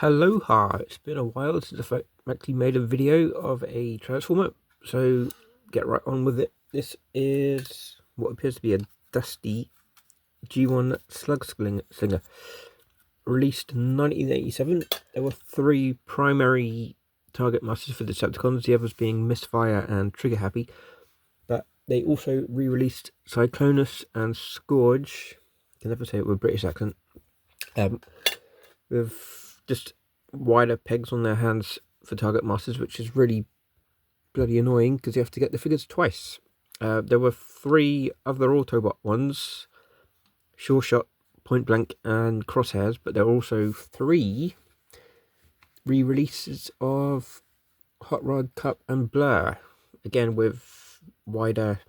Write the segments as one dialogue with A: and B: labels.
A: Aloha! It's been a while since I've actually made a video of a Transformer, so get right on with it. This is what appears to be a dusty G1 Slugslinger, released in 1987. There were three primary target masters for the Decepticons, the others being Misfire and Trigger Happy, but they also re-released Cyclonus and Scourge, I can never say it with a British accent, with just wider pegs on their hands for target masters, which is really bloody annoying because you have to get the figures twice. There were three other Autobot ones, Sure Shot, Point Blank and Crosshairs, but there are also three re-releases of Hot Rod, Cup and Blur, again with wider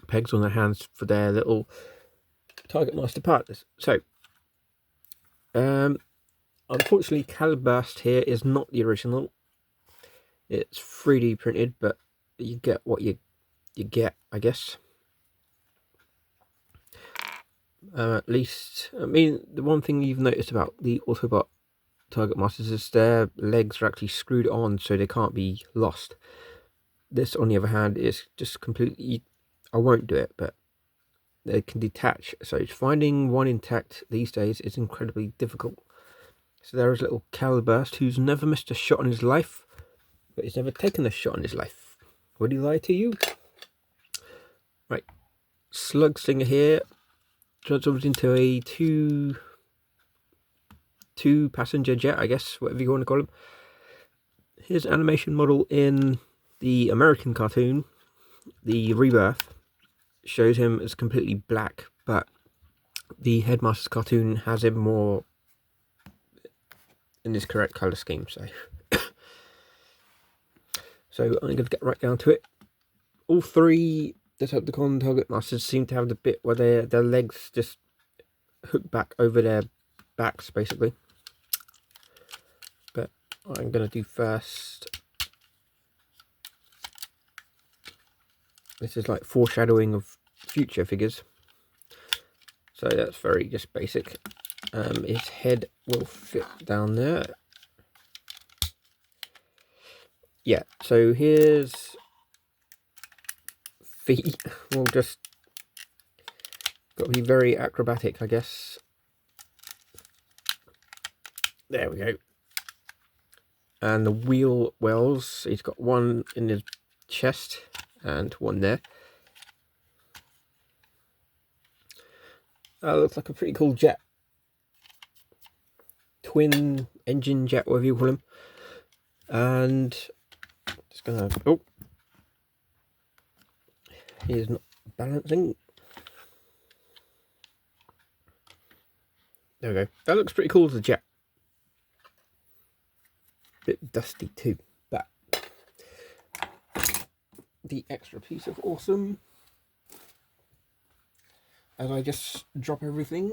A: pegs on their hands for their little target master partners. So unfortunately, Caliburst here is not the original. It's 3D printed, but you get what you get, I guess. At least, I mean, the one thing you've noticed about the Autobot target masters is their legs are actually screwed on so they can't be lost. This, on the other hand, is just completely, I won't do it, but they can detach. So finding one intact these days is incredibly difficult. So there is little Caliburst, who's never missed a shot in his life, but he's never taken a shot in his life. Would he lie to you? Right, Slugslinger here transforms into a two passenger jet, I guess, whatever you want to call him. His animation model in the American cartoon, the Rebirth, shows him as completely black, but the Headmaster's cartoon has him more in this correct colour scheme. So I'm going to get right down to it. All three Decepticon target masters seem to have the bit where their legs just hook back over their backs, basically. But I'm going to do first. This is like foreshadowing of future figures. So that's very just basic. His head will fit down there. Yeah, so here's feet. We'll just got to be very acrobatic, I guess. There we go. And the wheel wells, he's got one in his chest and one there. Looks like a pretty cool jet. Twin engine jet, whatever you call him. And just gonna, oh, he is not balancing. There we go. That looks pretty cool as a jet. Bit dusty too, but the extra piece of awesome, as I just drop everything.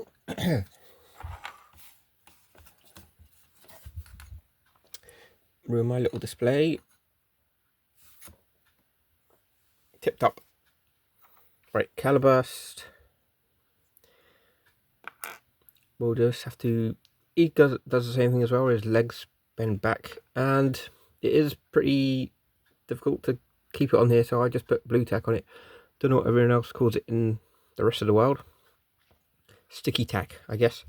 A: Ruin my little display. Tip top. Right, Caliburst. We'll just have to. He does the same thing as well. His legs bend back, and it is pretty difficult to keep it on here. So I just put blue tack on it. Don't know what everyone else calls it in the rest of the world. Sticky tack, I guess.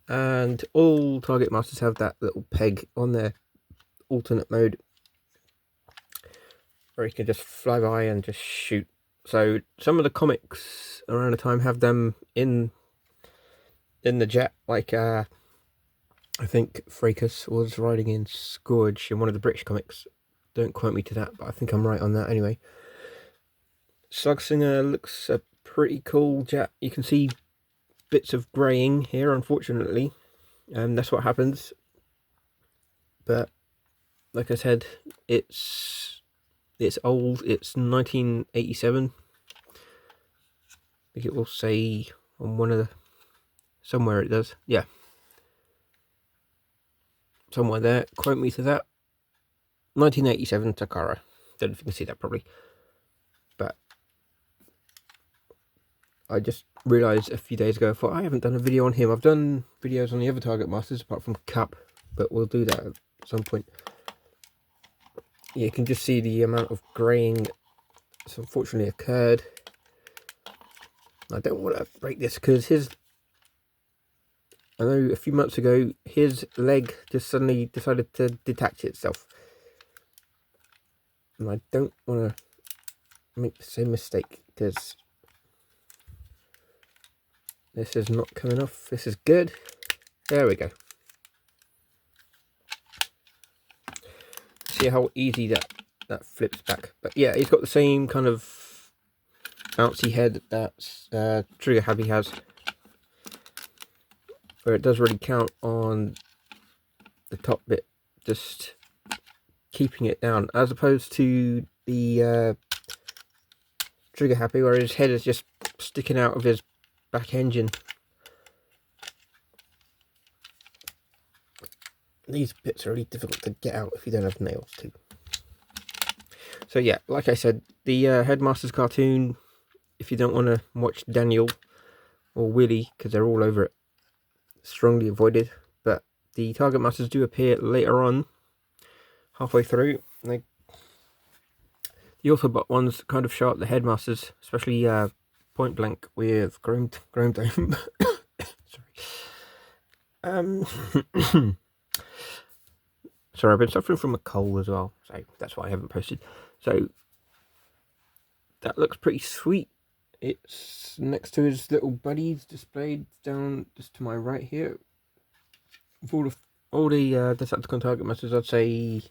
A: And all target masters have that little peg on their alternate mode, where you can just fly by and just shoot. So some of the comics around the time have them in the jet, like I think Fracas was riding in Scourge in one of the British comics. Don't quote me to that, but I think I'm right on that anyway. Slugslinger looks a pretty cool jet. You can see bits of greying here, unfortunately. That's what happens. But like I said, it's old. It's 1987. I think it will say on one of the, somewhere it does. Yeah, somewhere there. Quote me to that. 1987 Takara. Don't know if you can see that properly. But I just realised a few days ago, I thought I haven't done a video on him. I've done videos on the other Target Masters apart from Cap, but we'll do that at some point. You can just see the amount of greying that's unfortunately occurred. I don't want to break this because I know a few months ago his leg just suddenly decided to detach itself. And I don't want to make the same mistake because this is not coming off. This is good. There we go. See how easy that flips back. But yeah, he's got the same kind of bouncy head that Trigger Happy has, where it does really count on the top bit just keeping it down, as opposed to the Trigger Happy, where his head is just sticking out of his back engine. These bits are really difficult to get out if you don't have nails too. So yeah, like I said, the Headmasters cartoon, if you don't want to watch Daniel or Willy, because they're all over it, strongly avoided. But the Target Masters do appear later on, halfway through. The Autobot ones kind of show up the Headmasters, especially Point Blank with Chrome Dome. Sorry. Sorry, I've been suffering from a cold as well, so that's why I haven't posted. So that looks pretty sweet. It's next to his little buddies displayed down just to my right here. Of all the Decepticon Target Masters, I'd say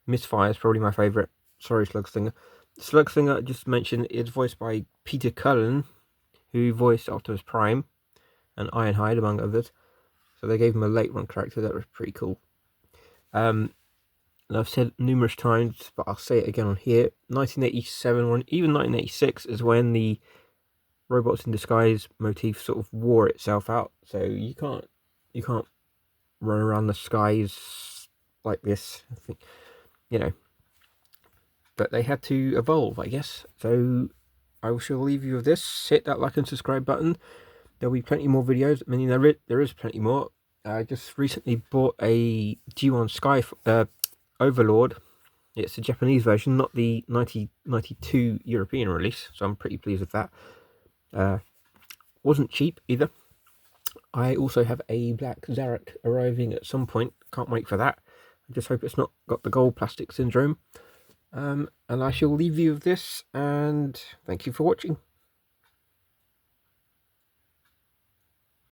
A: Misfire is probably my favourite. Sorry, Slugslinger. Slugslinger, I just mentioned, is voiced by Peter Cullen, who voiced Optimus Prime and Ironhide, among others. So they gave him a late run character that was pretty cool. And I've said numerous times, but I'll say it again on here. 1987 or even 1986 is when the Robots in Disguise motif sort of wore itself out. So you can't run around the skies like this, I think, you know. But they had to evolve, I guess. So I shall leave you with this. Hit that like and subscribe button. There'll be plenty more videos. I mean, there is plenty more. I just recently bought a G1 Overlord. It's a Japanese version, not the 1992 European release, so I'm pretty pleased with that. Wasn't cheap either. I also have a black Zarek arriving at some point. Can't wait for that. I just hope it's not got the gold plastic syndrome. And I shall leave you with this, and thank you for watching.